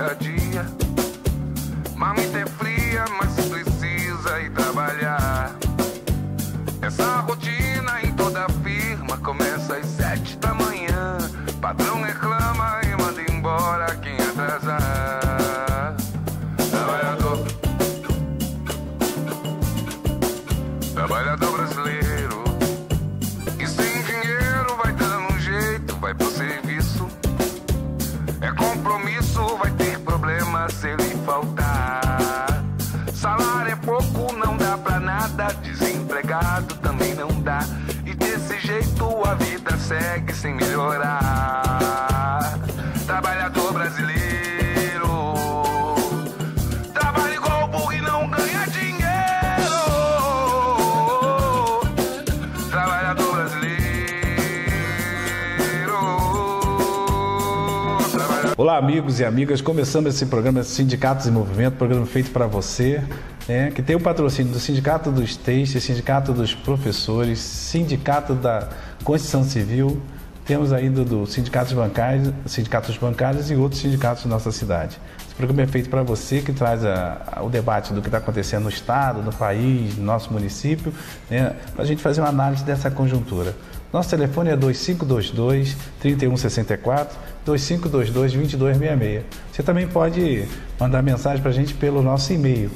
dia a dia. Marmita é fria, mas precisa ir trabalhar. Essa rotina em toda firma começa às 7 da manhã. Patrão reclama e manda embora quem atrasar. Trabalhador brasileiro, e sem dinheiro vai dando um jeito, vai pro serviço. É compromisso, vai ter problema se ele faltar. Salário é pouco, não dá pra nada, desempregado também não dá. E desse jeito a vida segue sem melhorar. Trabalhador brasileiro, trabalha igual burro e não ganha dinheiro. Trabalhador brasileiro. Olá, amigos e amigas, começamos esse programa Sindicatos em Movimento, programa feito para você, que tem o patrocínio do Sindicato dos Textos, Sindicato dos Professores, Sindicato da Constituição Civil, temos ainda do sindicatos bancários e outros sindicatos da nossa cidade. Esse programa é feito para você, que traz o debate do que está acontecendo no Estado, no país, no nosso município, para a gente fazer uma análise dessa conjuntura. Nosso telefone é 2522-3164, 2522-2266. Você também pode mandar mensagem para a gente pelo nosso e-mail,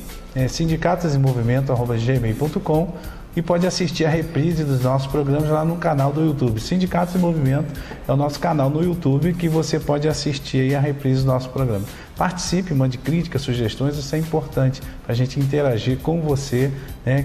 sindicatosemmovimento@gmail.com, e pode assistir a reprise dos nossos programas lá no canal do YouTube. Sindicatos em Movimento é o nosso canal no YouTube, que você pode assistir aí a reprise do nosso programa. Participe, mande críticas, sugestões, isso é importante para a gente interagir com você,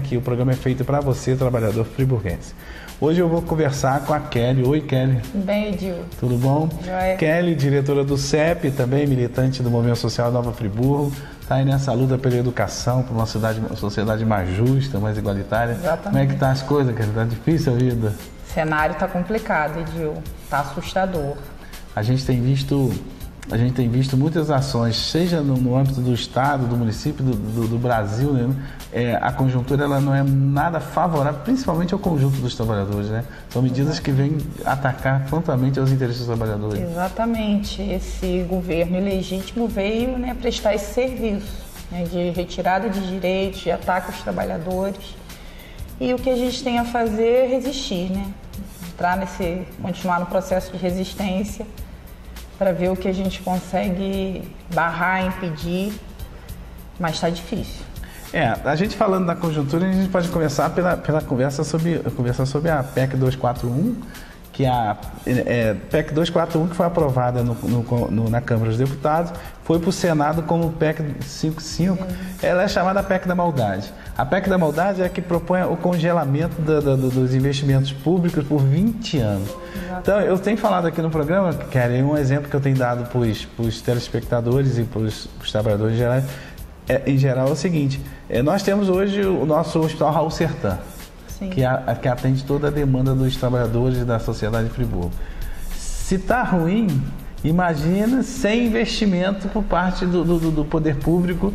que o programa é feito para você, trabalhador friburguense. Hoje eu vou conversar com a Kelly. Oi, Kelly. Bem, Edil. Tudo bom? Joia. Kelly, diretora do CEP, também militante do Movimento Social Nova Friburgo. Está aí nessa luta pela educação, por uma sociedade mais justa, mais igualitária. Exatamente. Como é que tá as coisas, Kelly? Tá difícil a vida? O cenário está complicado, Edil. Está assustador. A gente tem visto muitas ações, seja no âmbito do Estado, do município, do Brasil, a conjuntura ela não é nada favorável, principalmente ao conjunto dos trabalhadores, São medidas que vêm atacar frontalmente aos interesses dos trabalhadores. Exatamente. Esse governo ilegítimo veio prestar esse serviço de retirada de direitos, de ataque aos trabalhadores. E o que a gente tem a fazer é resistir, continuar no processo de resistência, para ver o que a gente consegue barrar, impedir, mas está difícil. A gente falando da conjuntura, a gente pode começar pela conversa sobre a PEC 241, que a PEC 241 que foi aprovada na Câmara dos Deputados, foi para o Senado como PEC 55, ela é chamada PEC da Maldade. A PEC da Maldade é a que propõe o congelamento dos investimentos públicos por 20 anos. Então, eu tenho falado aqui no programa, Kelly, um exemplo que eu tenho dado para os telespectadores e para os trabalhadores em geral é o seguinte: nós temos hoje o nosso Hospital Raul Sertã, que atende toda a demanda dos trabalhadores e da sociedade de Friburgo. Se está ruim, imagina sem investimento por parte do poder público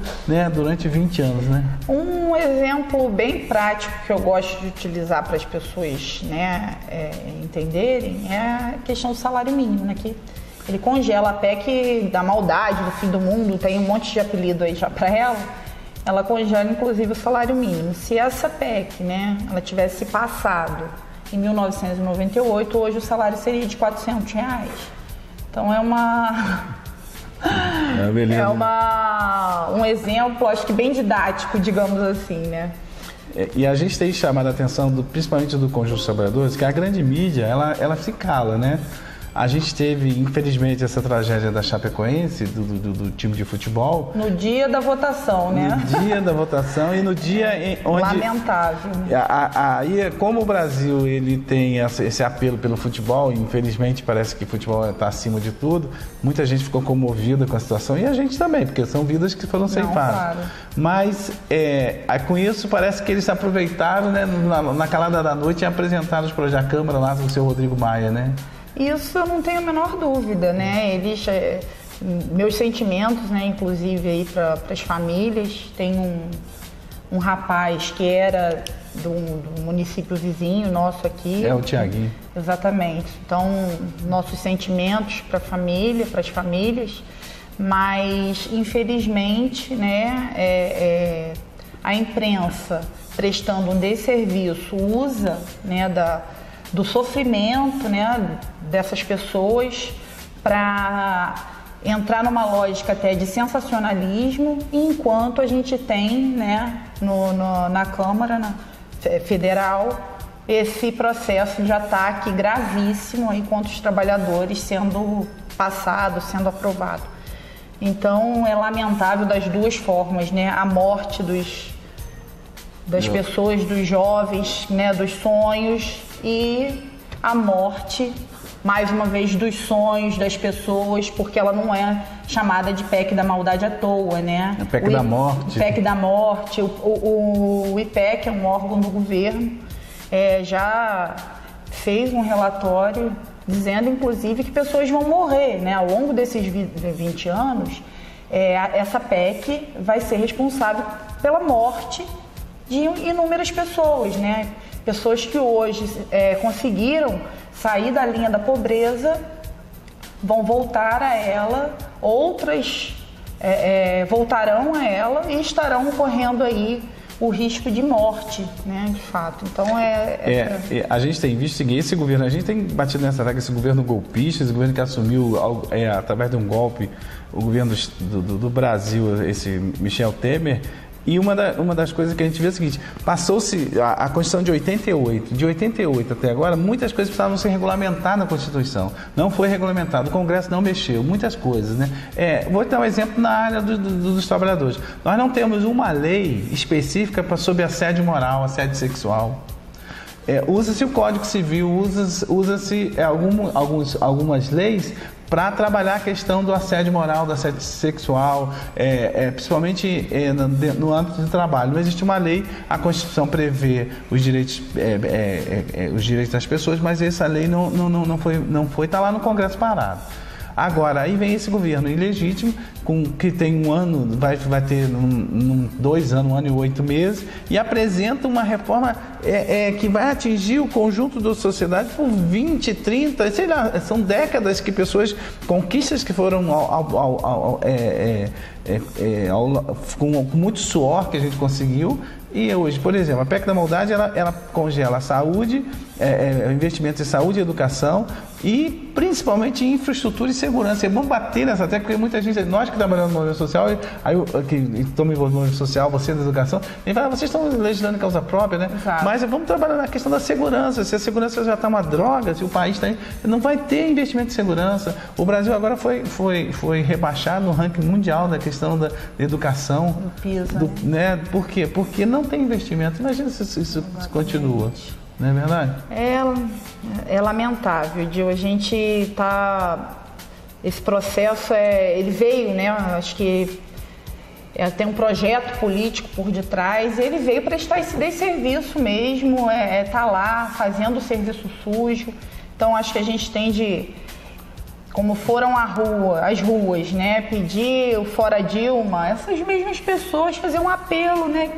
durante 20 anos. Um exemplo bem prático que eu gosto de utilizar para as pessoas entenderem é a questão do salário mínimo, que ele congela a PEC da maldade, do fim do mundo, tem um monte de apelido aí já para ela. Ela congela inclusive o salário mínimo. Se essa PEC ela tivesse passado em 1998, hoje o salário seria de R$400. Então um exemplo, acho que bem didático, digamos assim, E a gente tem chamado a atenção, principalmente do conjunto dos trabalhadores, que a grande mídia, ela se cala, A gente teve, infelizmente, essa tragédia da Chapecoense, do time de futebol. No dia da votação, No dia da votação e no dia onde... Lamentável. Aí, como o Brasil ele tem esse apelo pelo futebol, infelizmente parece que o futebol está acima de tudo, muita gente ficou comovida com a situação, e a gente também, porque são vidas que foram ceifadas. Claro. Mas, com isso, parece que eles se aproveitaram, na calada da noite, e apresentaram os projetos à Câmara lá com o seu Rodrigo Maia, Isso eu não tenho a menor dúvida, meus sentimentos, inclusive aí para as famílias. Tem um rapaz que era do município vizinho nosso aqui. É o Tiaguinho. Exatamente. Então, nossos sentimentos para a família, para as famílias, mas infelizmente, né, a imprensa, prestando um desserviço, usa, né, do sofrimento, né, dessas pessoas para entrar numa lógica até de sensacionalismo, enquanto a gente tem, né, na Câmara Federal esse processo de ataque gravíssimo aí contra os trabalhadores sendo passado, sendo aprovado. Então é lamentável das duas formas, né, a morte das pessoas, dos jovens, né, dos sonhos, e a morte, mais uma vez, dos sonhos das pessoas, porque ela não é chamada de PEC da maldade à toa, né? O PEC da morte. O PEC da morte. O IPEC é um órgão do governo, já fez um relatório dizendo, inclusive, que pessoas vão morrer, né? Ao longo desses 20 anos, essa PEC vai ser responsável pela morte de inúmeras pessoas, né? Pessoas que hoje conseguiram sair da linha da pobreza, vão voltar a ela, outras voltarão a ela e estarão correndo aí o risco de morte, né, de fato. Então a gente tem visto seguir esse governo, a gente tem batido nessa tecla, esse governo golpista, esse governo que assumiu através de um golpe o governo do Brasil, esse Michel Temer. E uma das coisas que a gente vê é o seguinte: passou-se a Constituição de 88, de 88 até agora, muitas coisas precisavam ser regulamentadas na Constituição. Não foi regulamentado, o Congresso não mexeu, muitas coisas, né? Vou dar um exemplo na área dos trabalhadores. Nós não temos uma lei específica sobre assédio moral, assédio sexual. Usa-se o Código Civil, usa-se algumas leis para trabalhar a questão do assédio moral, do assédio sexual, principalmente no âmbito do trabalho. Não existe uma lei, a Constituição prevê os direitos das pessoas, mas essa lei não foi, está lá no Congresso parado. Agora, aí vem esse governo ilegítimo, que tem um ano, vai ter 2 anos, 1 ano e 8 meses, e apresenta uma reforma que vai atingir o conjunto da sociedade por 20, 30, sei lá, são décadas que conquistas que foram com muito suor que a gente conseguiu. E hoje, por exemplo, a PEC da maldade, ela congela a saúde, investimento em saúde e educação e principalmente em infraestrutura e segurança. É bom bater nessa tecla, porque muita gente, nós que trabalhamos no movimento social, que estamos envolvidos no movimento social, você da educação, a gente fala, vocês estão legislando em causa própria, né? Exato. Mas vamos trabalhar na questão da segurança. Se a segurança já está uma droga, se o país está, não vai ter investimento em segurança. O Brasil agora foi rebaixado no ranking mundial da questão da educação. Do PISA. Né? Por quê? Porque não tem investimento. Imagina se isso continua. Não é verdade? É lamentável, Gil. A gente está... Esse processo, ele veio, né? Acho que tem um projeto político por detrás. Ele veio prestar esse desserviço mesmo, tá lá fazendo o serviço sujo. Então, acho que a gente tem de... Como foram as ruas, né? Pedir o fora Dilma, essas mesmas pessoas faziam um apelo, né?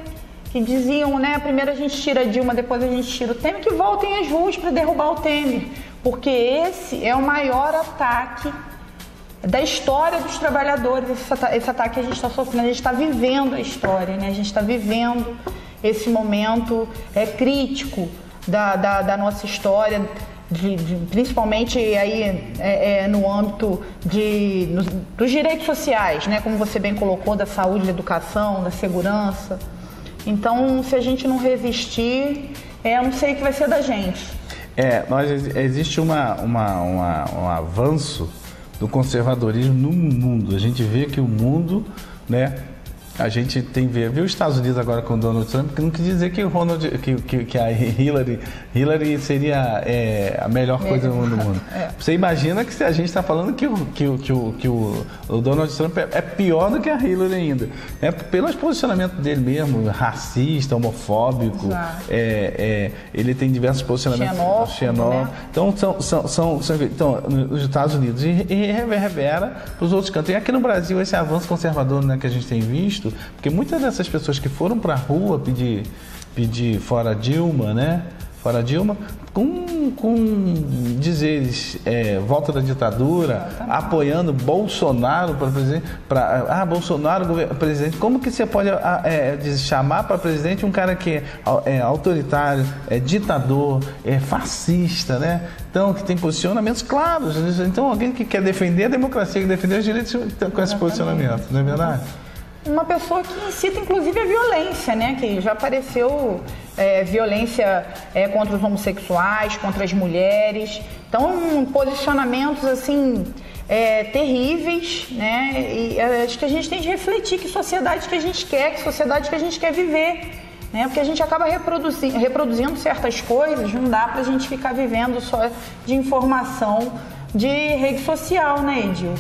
Que diziam, né? Primeiro a gente tira a Dilma, depois a gente tira o Temer, que voltem às ruas para derrubar o Temer. Porque esse é o maior ataque da história dos trabalhadores. Esse ataque que a gente está sofrendo, a gente está vivendo a história, né? A gente está vivendo esse momento crítico da nossa história, principalmente aí no âmbito dos direitos sociais, né? Como você bem colocou, da saúde, da educação, da segurança. Então, se a gente não resistir, eu não sei o que vai ser da gente. Existe um avanço do conservadorismo no mundo. A gente vê que o mundo, né? A gente viu os Estados Unidos agora com o Donald Trump, que não quis dizer que que a Hillary seria a melhor coisa do mundo. Você imagina que a gente está falando que o Donald Trump é pior do que a Hillary ainda. Pelos posicionamentos dele mesmo, racista, homofóbico, ele tem diversos posicionamentos xenófobos. Né? Então, então, nos Estados Unidos, e reverbera para os outros cantos. E aqui no Brasil, esse avanço conservador, né, que a gente tem visto, porque muitas dessas pessoas que foram para a rua pedir fora Dilma, né? fora Dilma, com dizeres volta da ditadura, apoiando Bolsonaro para presidente, Bolsonaro presidente. Como que você pode chamar para presidente um cara que é autoritário, é ditador, é fascista, né? Então, que tem posicionamentos claros. Então, alguém que quer defender a democracia, que defender os direitos com esse posicionamento, não é verdade? Uma pessoa que incita, inclusive, a violência, né? Que já apareceu violência contra os homossexuais, contra as mulheres. Então, posicionamentos, assim, terríveis, né? E acho que a gente tem de refletir que sociedade que a gente quer, que sociedade que a gente quer viver, né? Porque a gente acaba reproduzindo certas coisas, não dá pra gente ficar vivendo só de informação de rede social, né, Edil?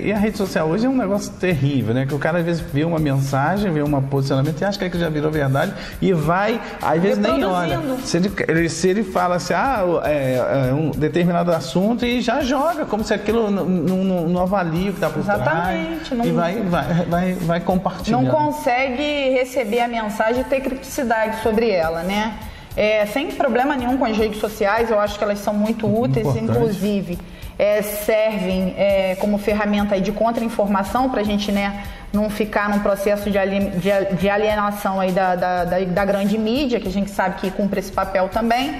E a rede social hoje é um negócio terrível, né? Que o cara às vezes vê uma mensagem, vê um posicionamento e acha que já virou verdade e vai, às vezes nem olha. Se ele fala assim, um determinado assunto e já joga, como se aquilo não avalia o que está por trás. Exatamente. E vai compartilhando. Não consegue receber a mensagem e ter criticidade sobre ela, né? Sem problema nenhum com as redes sociais, eu acho que elas são muito úteis, inclusive servem como ferramenta de contra-informação para a gente, né, não ficar num processo de alienação aí da grande mídia, que a gente sabe que cumpre esse papel também.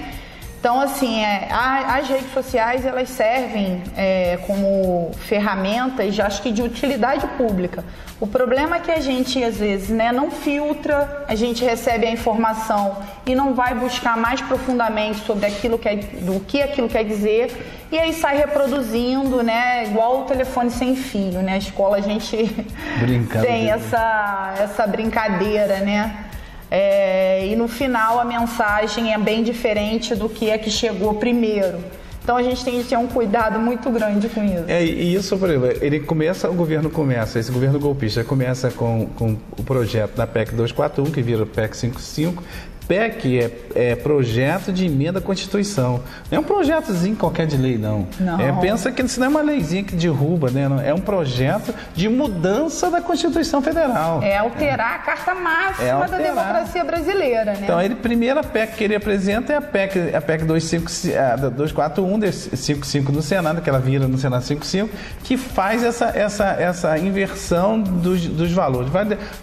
Então, assim, as redes sociais, elas servem como ferramentas, acho que de utilidade pública. O problema é que a gente, às vezes, né, não filtra, a gente recebe a informação e não vai buscar mais profundamente sobre do que aquilo quer dizer, e aí sai reproduzindo, né, igual o telefone sem fio, né? A escola a gente tem essa brincadeira, né? E no final a mensagem é bem diferente do que chegou primeiro. Então a gente tem de ter um cuidado muito grande com isso. E isso, por exemplo, esse governo golpista começa com o projeto da PEC 241, que vira PEC 55. PEC é projeto de emenda à Constituição. Não é um projetozinho qualquer de lei, não. Pensa que isso não é uma leizinha que derruba, né? É um projeto de mudança da Constituição Federal. Alterar a carta máxima da democracia brasileira, né? Então, a primeira PEC que ele apresenta é a PEC 241, 55 no Senado, que ela vira no Senado 55, que faz essa inversão dos valores.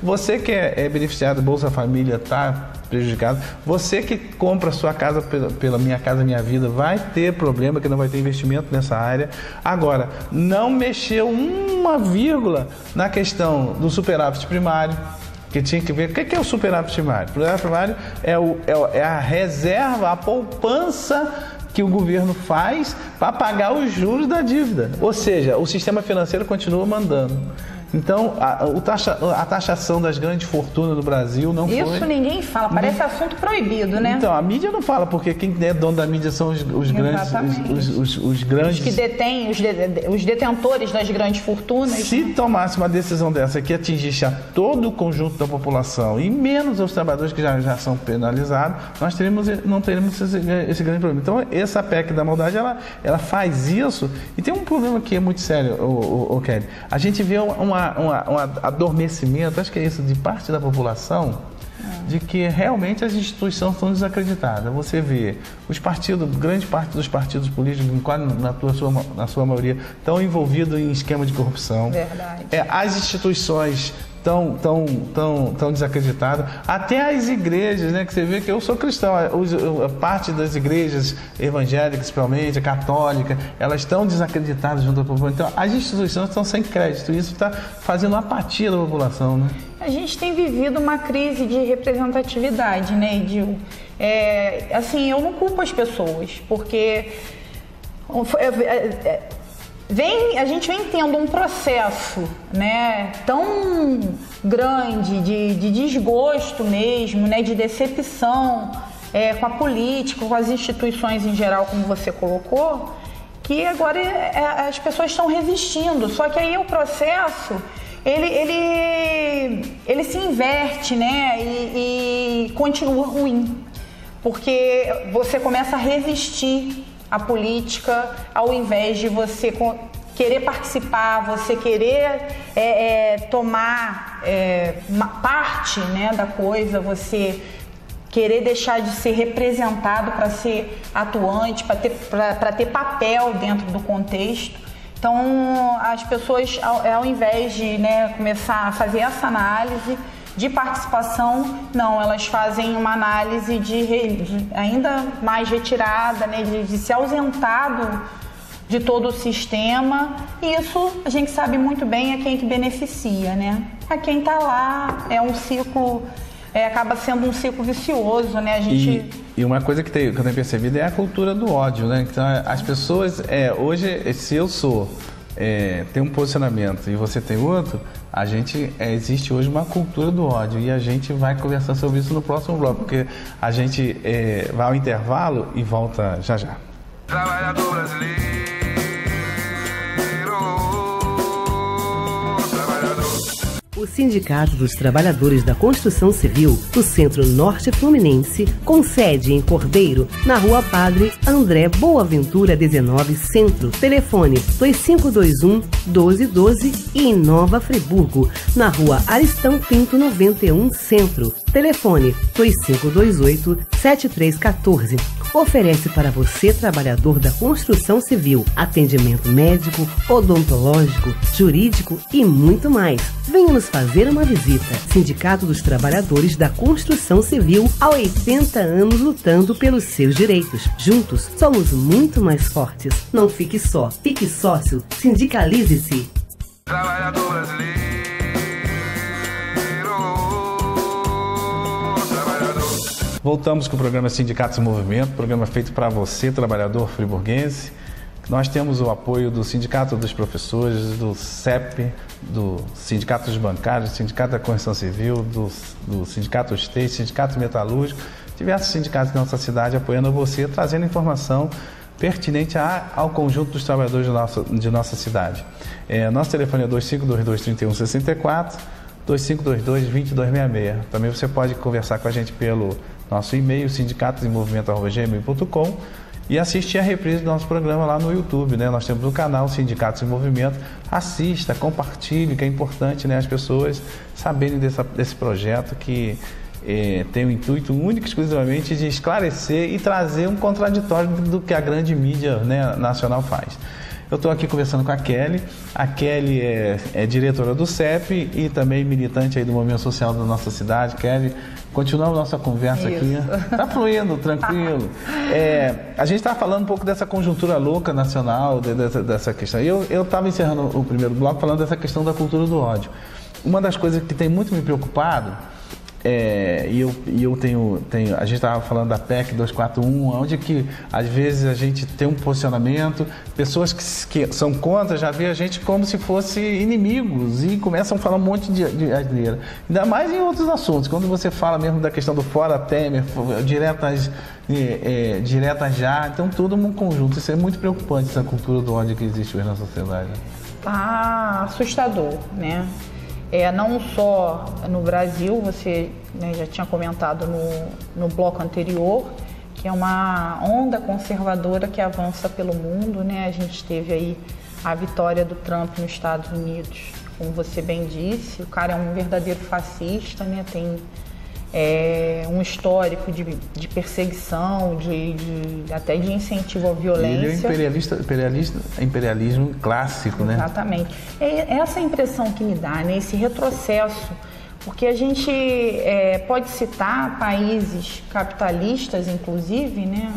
Você que é beneficiado do Bolsa Família, tá prejudicado. Você que compra a sua casa pela Minha Casa Minha Vida vai ter problema, que não vai ter investimento nessa área. Agora, não mexeu uma vírgula na questão do superávit primário, que tinha que ver o que é o superávit primário. O superávit primário é a reserva, a poupança que o governo faz para pagar os juros da dívida. Ou seja, o sistema financeiro continua mandando. Então, a taxação das grandes fortunas no Brasil não foi... Isso ninguém fala, parece assunto proibido, né? Então, a mídia não fala, porque quem é dono da mídia são os grandes... Os grandes... Os que detêm, os detentores das grandes fortunas. Se tomasse uma decisão dessa que atingisse a todo o conjunto da população e menos os trabalhadores que já são penalizados, nós não teríamos esse grande problema. Então, essa PEC da maldade, ela faz isso. E tem um problema que é muito sério, Kelly. A gente vê um adormecimento, acho que é isso, de parte da população, de que realmente as instituições estão desacreditadas. Você vê grande parte dos partidos políticos, na sua maioria, estão envolvidos em esquema de corrupção. Verdade. As instituições tão desacreditadas. Até as igrejas, né? Que você vê que eu sou cristão, a parte das igrejas evangélicas, principalmente, a católica, elas estão desacreditadas junto à população. Então, as instituições estão sem crédito. Isso está fazendo uma apatia da população, né? A gente tem vivido uma crise de representatividade, né, Edil? Assim, eu não culpo as pessoas, porque a gente vem tendo um processo, né, tão grande de desgosto mesmo, né, de decepção com a política, com as instituições em geral, como você colocou, que agora as pessoas estão resistindo. Só que aí o processo ele se inverte, né, e continua ruim, porque você começa a resistir à política ao invés de você querer participar, você querer tomar parte, né, da coisa, você querer deixar de ser representado para ser atuante, para ter papel dentro do contexto. Então, as pessoas, ao invés de, né, começar a fazer essa análise de participação, não, elas fazem uma análise de ainda mais retirada, né, de se ausentar de todo o sistema. E isso a gente sabe muito bem a quem que beneficia, né? A quem está lá, é um ciclo, acaba sendo um ciclo vicioso, né? A gente... E uma coisa que eu tenho percebido é a cultura do ódio, né? Então, as pessoas, hoje, se eu tem um posicionamento e você tem outro, existe hoje uma cultura do ódio, e a gente vai conversar sobre isso no próximo bloco, porque a gente vai ao intervalo e volta já já. Trabalhador brasileiro, O Sindicato dos Trabalhadores da Construção Civil do Centro-Norte Fluminense, com sede em Cordeiro, na Rua Padre André Boaventura 19 Centro, telefone 2521-1212, e em Nova Friburgo, na Rua Aristão Pinto 91 Centro, telefone 2528-7314. Oferece para você, trabalhador da construção civil, atendimento médico, odontológico, jurídico e muito mais. Venha nos fazer uma visita. Sindicato dos Trabalhadores da Construção Civil, há 80 anos lutando pelos seus direitos. Juntos, somos muito mais fortes. Não fique só, fique sócio, sindicalize-se. trabalhador brasileiro. Voltamos com o programa Sindicatos em Movimento, programa feito para você, trabalhador friburguense. Nós temos o apoio do Sindicato dos Professores, do CEP, do Sindicato dos Bancários, do Sindicato da Construção Civil, do Sindicato Esteio, Sindicato Metalúrgico, diversos sindicatos da nossa cidade apoiando você, trazendo informação pertinente ao conjunto dos trabalhadores de nossa cidade. Nosso telefone é 2522-3164, 2522-2266. Também você pode conversar com a gente pelo nosso e-mail, sindicatosemmovimento@gmail.com, e assistir a reprise do nosso programa lá no YouTube, né? Nós temos o canal Sindicatos em Movimento. Assista, compartilhe, que é importante, né, as pessoas saberem desse projeto que tem o intuito único e exclusivamente de esclarecer e trazer um contraditório do que a grande mídia, né, nacional faz. Eu estou aqui conversando com a Kelly. A Kelly é diretora do CEP e também militante aí do movimento social da nossa cidade. Kelly, continuamos nossa conversa aqui. Está fluindo, tranquilo. A gente está falando um pouco dessa conjuntura louca nacional, dessa questão. Eu estava encerrando o primeiro bloco falando dessa questão da cultura do ódio. Uma das coisas que tem muito me preocupado, a gente estava falando da PEC 241, onde que às vezes a gente tem um posicionamento, pessoas que são contra já vê a gente como se fosse inimigos e começam a falar um monte de asneira. Ainda mais em outros assuntos, quando você fala mesmo da questão do fora Temer, diretas já, então tudo um conjunto. Isso é muito preocupante, essa cultura do ódio que existe hoje na sociedade. Tá assustador, né? Não só no Brasil, você, né, já tinha comentado no bloco anterior, que é uma onda conservadora que avança pelo mundo, né? A gente teve aí a vitória do Trump nos Estados Unidos, como você bem disse, o cara é um verdadeiro fascista, né? Tem um histórico de perseguição, até de incentivo à violência. Ele é imperialismo clássico, né? Exatamente. É essa impressão que me dá, né? Esse retrocesso, porque a gente pode citar países capitalistas, inclusive, né?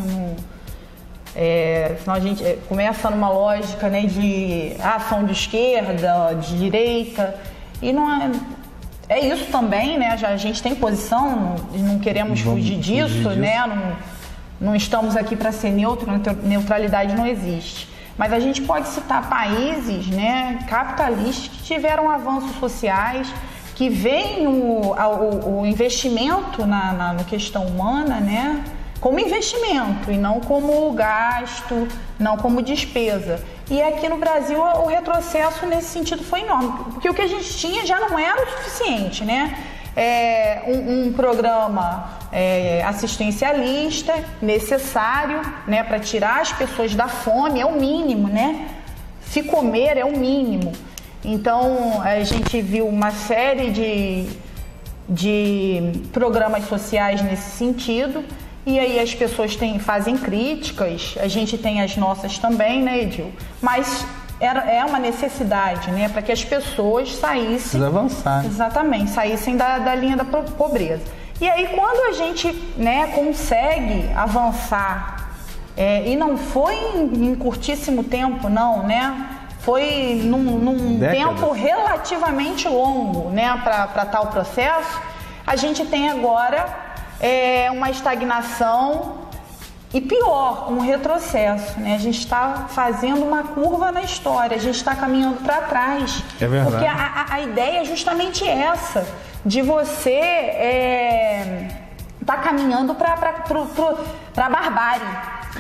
Senão a gente começa numa lógica, né, de ação de esquerda, de direita, e não é isso também, né? A gente tem posição, não queremos fugir disso, né? Não estamos aqui para ser neutro, neutralidade não existe. Mas a gente pode citar países, né, capitalistas que tiveram avanços sociais, que veem o investimento na questão humana, né, como investimento e não como gasto, não como despesa. E aqui no Brasil o retrocesso nesse sentido foi enorme, porque o que a gente tinha já não era o suficiente, né? Um programa assistencialista necessário, né, para tirar as pessoas da fome, é o mínimo, né? Se comer é o mínimo. Então a gente viu uma série de programas sociais nesse sentido. E aí as pessoas fazem críticas, a gente tem as nossas também, né, Edil? Mas é uma necessidade, né, para que as pessoas saíssem... Precisa avançar. Exatamente, saíssem da linha da pobreza. E aí quando a gente, né, consegue avançar, e não foi em curtíssimo tempo, não, né? Foi num tempo relativamente longo, né, para tal processo, a gente tem agora uma estagnação e pior, um retrocesso, né? A gente está fazendo uma curva na história, a gente está caminhando para trás. É verdade. Porque a ideia é justamente essa, de você tá caminhando para a barbárie,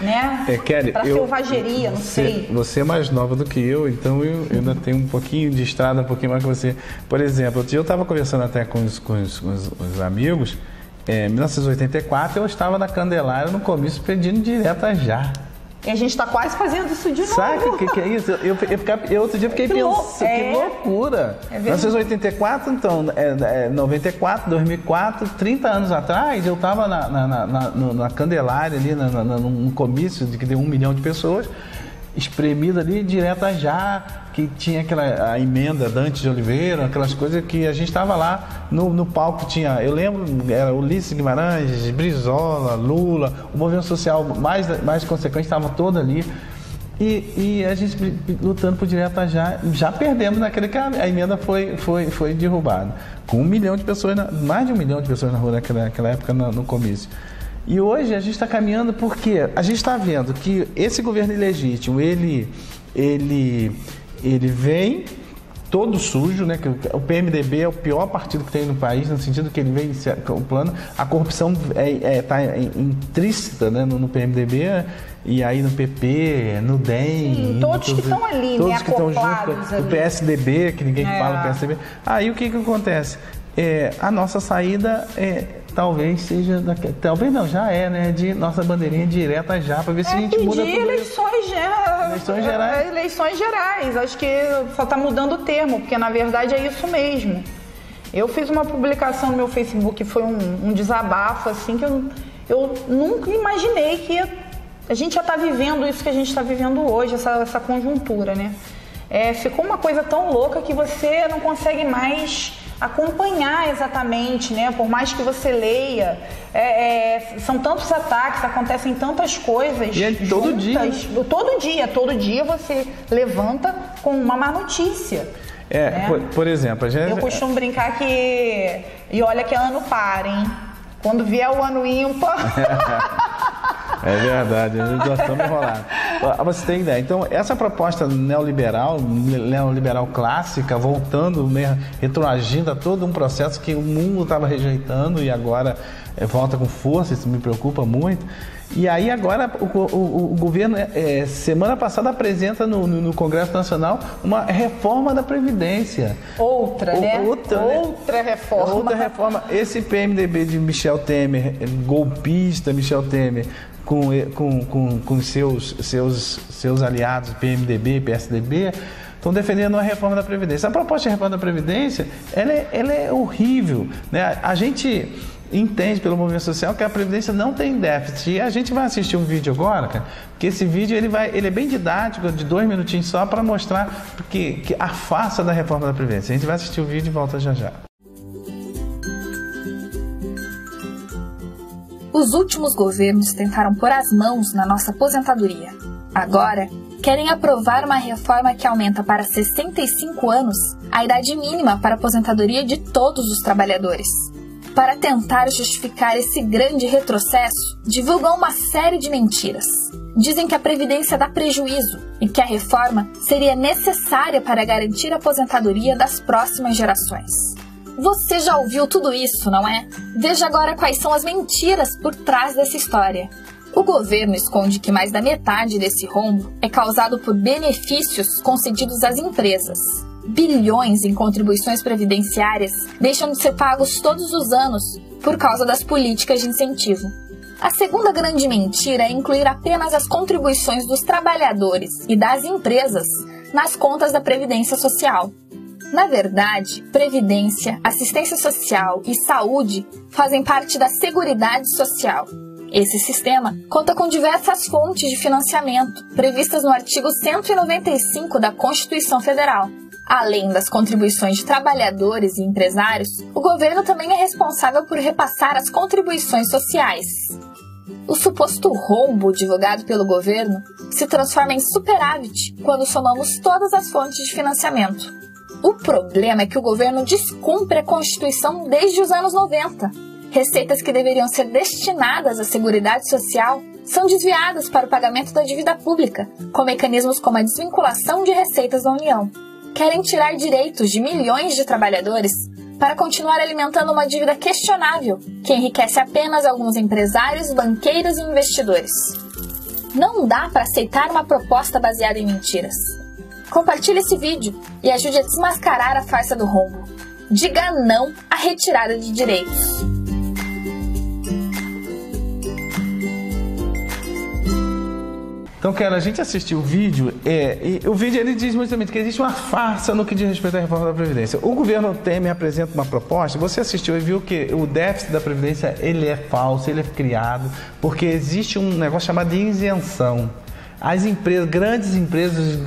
né? Kelly, para selvageria, não sei. Você é mais nova do que eu, então eu ainda tenho um pouquinho de estrada, um pouquinho mais que você. Por exemplo, eu estava conversando até com os amigos. Em 1984 eu estava na Candelária no comício pedindo direta já. E a gente está quase fazendo isso de novo. Sabe o que é isso? Eu outro dia fiquei pensando, que loucura. 1984, então, 94, 2004, 30 anos atrás, eu estava na Candelária, ali, num comício que deu 1 milhão de pessoas, espremida ali, direta já, que tinha a emenda Dante de Oliveira, aquelas coisas que a gente estava lá no palco, tinha, eu lembro, era Ulisses Guimarães, Brizola, Lula, o movimento social mais consequente estava todo ali, e a gente lutando por direta já perdemos naquele que a emenda foi derrubada, com 1 milhão de pessoas, mais de 1 milhão de pessoas na rua naquela época no comício. E hoje a gente está caminhando porque a gente está vendo que esse governo ilegítimo, ele vem todo sujo, né? Que o PMDB é o pior partido que tem no país, no sentido que ele vem o plano. A corrupção está intrínseca, né, no PMDB, e aí no PP, no DEM... Sim, todos que estão ali, todos né? que estão junto, o PSDB, que ninguém fala do PSDB. Aí o que acontece? A nossa saída talvez seja, talvez não, já né, de nossa bandeirinha direta já, para ver se a gente muda tudo eleições gerais. Eleições gerais, acho que só está mudando o termo, porque na verdade é isso mesmo. Eu fiz uma publicação no meu Facebook que foi um desabafo, assim, que eu nunca imaginei que a gente já está vivendo isso que a gente está vivendo hoje, essa conjuntura, né? Ficou uma coisa tão louca que você não consegue mais acompanhar exatamente, né? Por mais que você leia, são tantos ataques, acontecem tantas coisas. E todo dia. Todo dia você levanta com uma má notícia. Né? Por exemplo, eu costumo brincar que... E olha que é ano par, hein? Quando vier o ano ímpar... É verdade, nós estamos enrolados. Você tem ideia. Então, essa proposta neoliberal clássica, voltando, retroagindo a todo um processo que o mundo estava rejeitando e agora volta com força, isso me preocupa muito. E aí agora o governo, semana passada, apresenta no Congresso Nacional uma reforma da Previdência. Outra reforma. Outra reforma. Esse PMDB de Michel Temer, golpista Michel Temer, com seus aliados, PMDB, PSDB, estão defendendo uma reforma da Previdência. A proposta de reforma da Previdência, ela é horrível, né? A gente entende pelo movimento social que a Previdência não tem déficit. E a gente vai assistir um vídeo agora, cara, que esse vídeo ele é bem didático, de 2 minutinhos só, para mostrar que a farsa da reforma da Previdência. A gente vai assistir o vídeo e volta já já. Os últimos governos tentaram pôr as mãos na nossa aposentadoria. Agora, querem aprovar uma reforma que aumenta para 65 anos a idade mínima para a aposentadoria de todos os trabalhadores. Para tentar justificar esse grande retrocesso, divulgam uma série de mentiras. Dizem que a Previdência dá prejuízo e que a reforma seria necessária para garantir a aposentadoria das próximas gerações. Você já ouviu tudo isso, não é? Veja agora quais são as mentiras por trás dessa história. O governo esconde que mais da metade desse rombo é causado por benefícios concedidos às empresas. Bilhões em contribuições previdenciárias deixam de ser pagos todos os anos por causa das políticas de incentivo. A segunda grande mentira é incluir apenas as contribuições dos trabalhadores e das empresas nas contas da Previdência Social. Na verdade, previdência, assistência social e saúde fazem parte da Seguridade Social. Esse sistema conta com diversas fontes de financiamento, previstas no artigo 195 da Constituição Federal. Além das contribuições de trabalhadores e empresários, o governo também é responsável por repassar as contribuições sociais. O suposto rombo divulgado pelo governo se transforma em superávit quando somamos todas as fontes de financiamento. O problema é que o governo descumpre a Constituição desde os anos 90. Receitas que deveriam ser destinadas à Seguridade Social são desviadas para o pagamento da dívida pública, com mecanismos como a desvinculação de receitas da União. Querem tirar direitos de milhões de trabalhadores para continuar alimentando uma dívida questionável, que enriquece apenas alguns empresários, banqueiros e investidores. Não dá para aceitar uma proposta baseada em mentiras. Compartilhe esse vídeo e ajude a desmascarar a farsa do rombo. Diga não à retirada de direitos. Então, Kelly, a gente assistiu o vídeo, e o vídeo ele diz muito que existe uma farsa no que diz respeito à reforma da Previdência. O governo Temer apresenta uma proposta, você assistiu e viu que o déficit da Previdência ele é falso, ele é criado, porque existe um negócio chamado de isenção. As empresas, grandes empresas,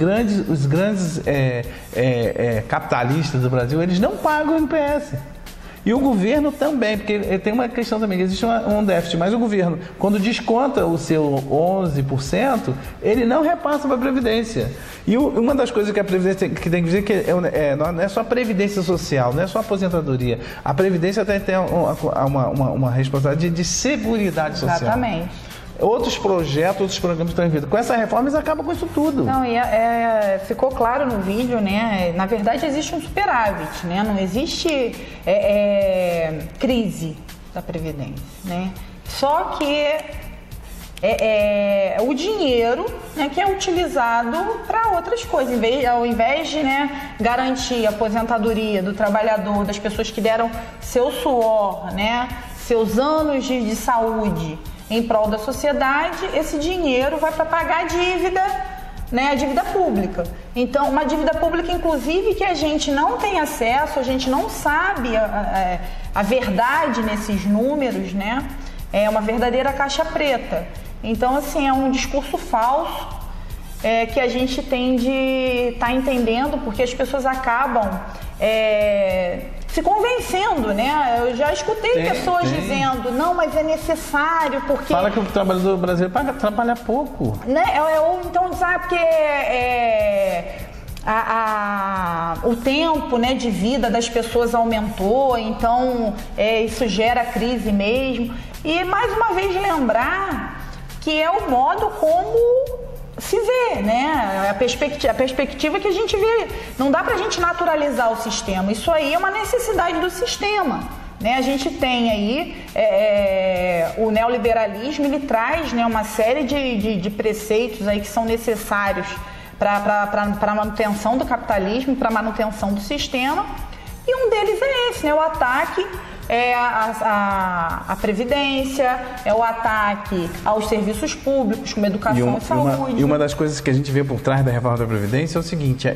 os grandes capitalistas do Brasil, eles não pagam o NPS. E o governo também, porque tem uma questão também, existe um déficit, mas o governo, quando desconta o seu 11%, ele não repassa para a Previdência. E uma das coisas que a Previdência que tem que dizer que não é só a Previdência Social, não é só a aposentadoria. A Previdência tem uma responsabilidade de Seguridade Social. Exatamente. Outros projetos, outros programas estão em vida. Com essa reforma, eles acabam com isso tudo. Não, ficou claro no vídeo, né? Na verdade, existe um superávit, né? Não existe crise da Previdência, né? Só que o dinheiro, né, que é utilizado para outras coisas. Ao invés de, né, garantir a aposentadoria do trabalhador, das pessoas que deram seu suor, né, seus anos de saúde em prol da sociedade, esse dinheiro vai para pagar a dívida, né, a dívida pública. Então, uma dívida pública, inclusive, que a gente não tem acesso, a gente não sabe a verdade nesses números, né? É uma verdadeira caixa preta. Então, assim, é um discurso falso que a gente tem de estar entendendo, porque as pessoas acabam se convencendo, né? Eu já escutei pessoas dizendo, não, mas é necessário, porque... Fala que o trabalhador brasileiro trabalha pouco. Né? Ou então diz, porque o tempo, né, de vida das pessoas aumentou, então isso gera crise mesmo. E mais uma vez lembrar que é o modo como se vê, né? A perspectiva que a gente vê. Não dá pra gente naturalizar o sistema. Isso aí é uma necessidade do sistema, né? A gente tem aí o neoliberalismo, ele traz, né, uma série de preceitos aí que são necessários para a manutenção do capitalismo, para a manutenção do sistema. E um deles é esse, né? O ataque a Previdência, o ataque aos serviços públicos, como educação e saúde. E uma das coisas que a gente vê por trás da reforma da Previdência é o seguinte,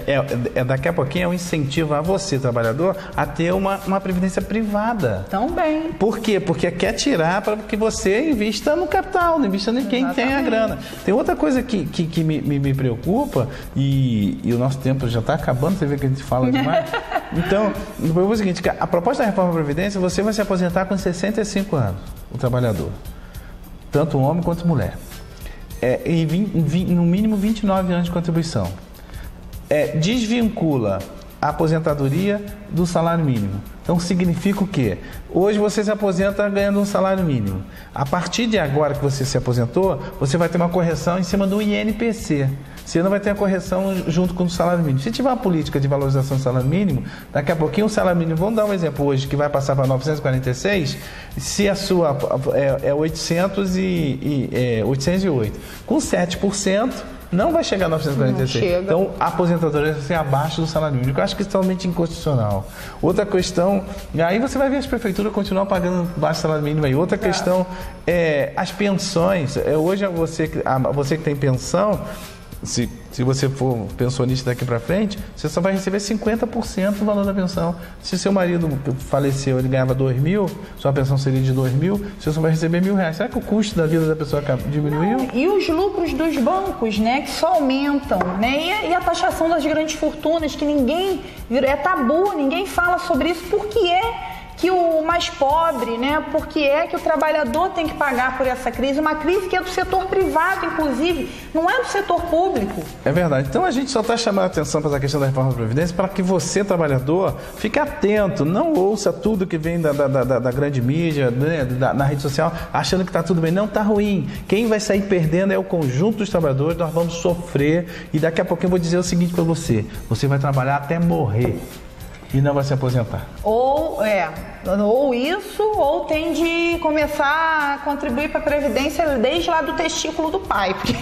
daqui a pouquinho é um incentivo a você, trabalhador, a ter uma Previdência privada. Também. Por quê? Porque quer tirar para que você invista no capital, não invista em quem tem a grana. Tem outra coisa que me preocupa, e o nosso tempo já está acabando, você vê que a gente fala demais. Então, é o seguinte, a proposta da reforma da Previdência, você vai se aposentar com 65 anos, o trabalhador, tanto homem quanto mulher, no mínimo 29 anos de contribuição. Desvincula a aposentadoria do salário mínimo. Então significa o quê? Hoje você se aposenta ganhando um salário mínimo. A partir de agora que você se aposentou, você vai ter uma correção em cima do INPC. Você não vai ter a correção junto com o salário mínimo. Se tiver uma política de valorização do salário mínimo, daqui a pouquinho o salário mínimo, vamos dar um exemplo hoje, que vai passar para 946, se a sua é 808. Com 7%, não vai chegar a 946. Então, a aposentadoria vai ser abaixo do salário mínimo. Eu acho que isso é totalmente inconstitucional. Outra questão, aí você vai ver as prefeituras continuar pagando baixo salário mínimo aí. Outra questão as pensões. Hoje, você que tem pensão, se Se você for pensionista daqui para frente, você só vai receber 50% do valor da pensão. Se seu marido faleceu, ele ganhava 2.000, sua pensão seria de 2.000, você só vai receber R$1.000. Será que o custo da vida da pessoa diminuiu? Não, e os lucros dos bancos, né, que só aumentam, né? E a taxação das grandes fortunas, que ninguém... É tabu, ninguém fala sobre isso. Por que é que o mais pobre, né? Porque é que o trabalhador tem que pagar por essa crise, uma crise que é do setor privado, inclusive, não é do setor público. É verdade. Então a gente só está chamando a atenção para essa questão da reforma da Previdência para que você, trabalhador, fique atento, não ouça tudo que vem da grande mídia, né? na rede social, achando que está tudo bem. Não, está ruim. Quem vai sair perdendo é o conjunto dos trabalhadores, nós vamos sofrer, e daqui a pouco eu vou dizer o seguinte para você: você vai trabalhar até morrer e não vai se aposentar. Ou isso, ou tem de começar a contribuir para a Previdência desde lá do testículo do pai. Porque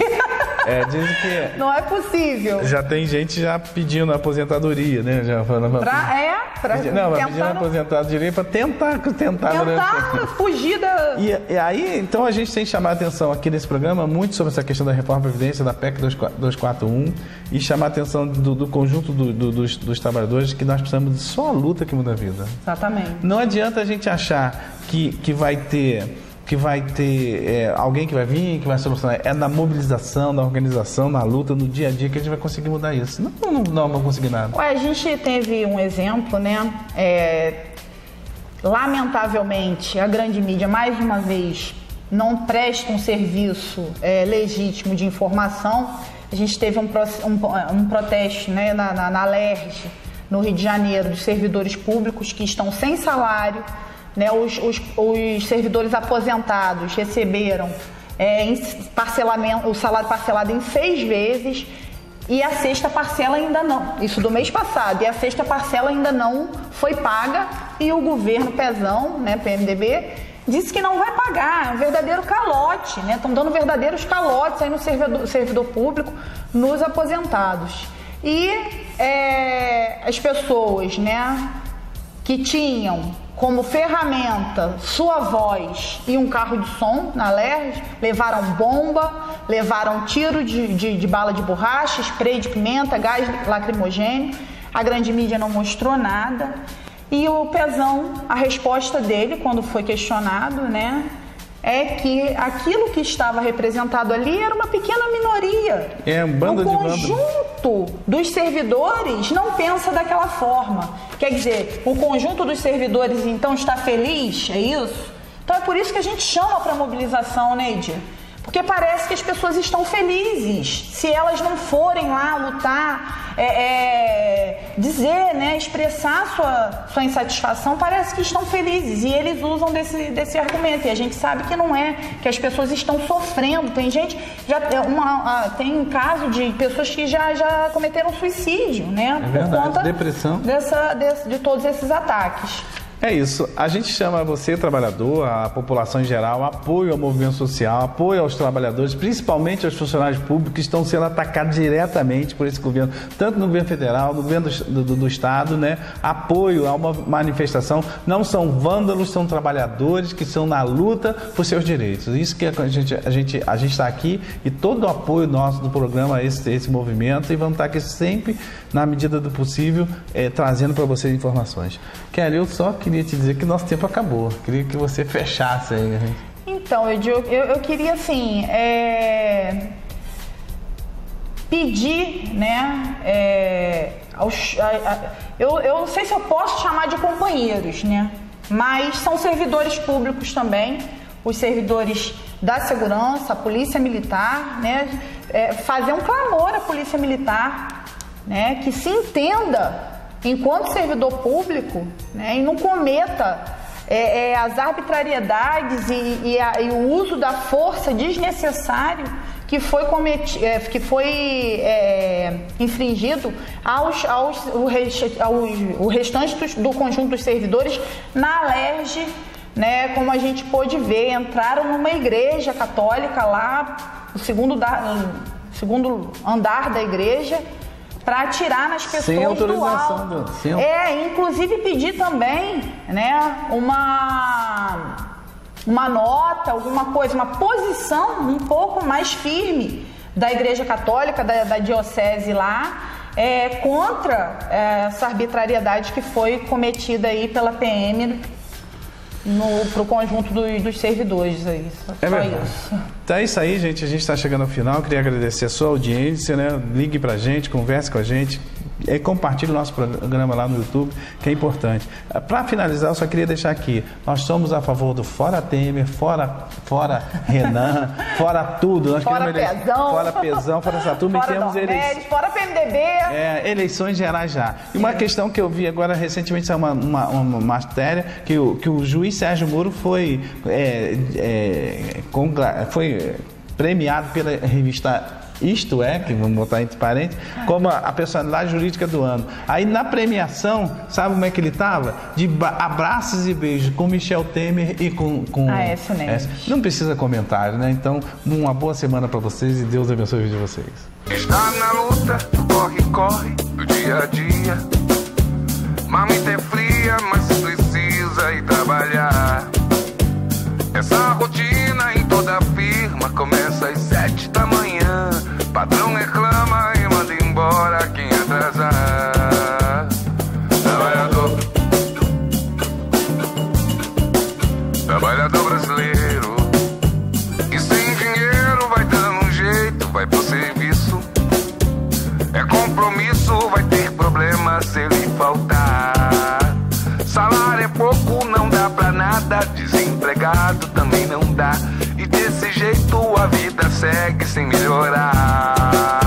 dizem que... Não é possível. Já tem gente já pedindo aposentadoria, né? Já falando pedindo aposentadoria para tentar fugir da... E aí, então a gente tem que chamar a atenção aqui nesse programa muito sobre essa questão da reforma da Previdência, da PEC 241, e chamar a atenção do conjunto dos trabalhadores, que nós precisamos de só a luta que muda a vida. Exatamente. Não adianta a gente achar que vai ter alguém que vai vir, que vai solucionar. É na mobilização, na organização, na luta, no dia a dia que a gente vai conseguir mudar isso. Não vamos conseguir nada. A gente teve um exemplo, né? Lamentavelmente, a grande mídia, mais uma vez, não presta um serviço legítimo de informação. A gente teve um protesto, né, na LERJ, no Rio de Janeiro, dos servidores públicos que estão sem salário, né? Os servidores aposentados receberam o salário parcelado em 6 vezes, e a sexta parcela ainda não, isso do mês passado, e a sexta parcela ainda não foi paga, e o governo Pezão, né, PMDB, disse que não vai pagar. É um verdadeiro calote, né? Estão dando verdadeiros calotes aí no servidor público, nos aposentados. E as pessoas, né, que tinham como ferramenta sua voz e um carro de som na LERJ, levaram bomba, levaram tiro de bala de borracha, spray de pimenta, gás lacrimogêneo. A grande mídia não mostrou nada. E o Pezão, a resposta dele, quando foi questionado, né, é que aquilo que estava representado ali era uma pequena minoria. Um bando de conjunto dos servidores não pensa daquela forma. Quer dizer, o conjunto dos servidores, então, está feliz? É isso? Então é por isso que a gente chama para mobilização, né, Edir? Porque parece que as pessoas estão felizes. Se elas não forem lá lutar, dizer, né, expressar sua insatisfação, parece que estão felizes. E eles usam desse argumento. E a gente sabe que não é, que as pessoas estão sofrendo. Tem gente, tem um caso de pessoas que já cometeram suicídio, né? Por conta depressão. De todos esses ataques. É isso, a gente chama você, trabalhador, a população em geral, apoio ao movimento social, apoio aos trabalhadores, principalmente aos funcionários públicos que estão sendo atacados diretamente por esse governo, tanto no governo federal, no governo do estado, né? Apoio a uma manifestação, não são vândalos, são trabalhadores que estão na luta por seus direitos. Isso que a gente está aqui, e todo o apoio nosso do programa a esse movimento, e vamos estar aqui sempre, na medida do possível, trazendo para vocês informações. Kelly, eu só queria te dizer que nosso tempo acabou. Queria que você fechasse aí. Então, eu queria, assim, pedir, né, eu não sei se eu posso chamar de companheiros, né, mas são servidores públicos também, os servidores da segurança, a polícia militar, né, fazer um clamor à polícia militar, né, que se entenda enquanto servidor público, né, e não cometa as arbitrariedades e o uso da força desnecessário que foi infringido o restante do conjunto dos servidores na LERJ, né, como a gente pôde ver, entraram numa igreja católica lá, o segundo andar da igreja, para atirar nas pessoas sem autorização do alto. Inclusive pedir também, né, uma nota, alguma coisa, uma posição um pouco mais firme da Igreja Católica, da diocese lá, contra essa arbitrariedade que foi cometida aí pela PM pro conjunto dos servidores aí. Só isso. Então é isso aí, gente. A gente está chegando ao final. Queria agradecer a sua audiência, né? Ligue pra gente, converse com a gente. Compartilhe o nosso programa lá no YouTube, que é importante. Para finalizar, eu só queria deixar aqui: nós somos a favor do fora Temer, fora Renan, fora tudo. Nós fora Pezão. Fora Pezão, fora essa turma. Fora Dormedes, fora PMDB. Eleições gerais já. E uma questão que eu vi agora recentemente, saiu uma matéria, que o juiz Sérgio Moro foi premiado pela revista Isto É, que vamos botar entre parênteses, como a personalidade jurídica do ano. Aí na premiação, sabe como é que ele estava? De abraços e beijos com Michel Temer e com Aécio Neves. Não precisa comentário, né? Então, uma boa semana para vocês e Deus abençoe o vídeo de vocês. Está na luta, corre do dia a dia. Marmita é fria, mas precisa ir trabalhar. Essa rotina em toda firma começa às 7 da manhã. Patrão reclama e manda embora quem atrasar. Trabalhador brasileiro, que sem dinheiro vai dando um jeito, vai pro serviço. É compromisso, vai ter problema se ele faltar. Salário é pouco, não dá pra nada. Desempregado também não dá. E desse jeito a vida segue sem melhorar.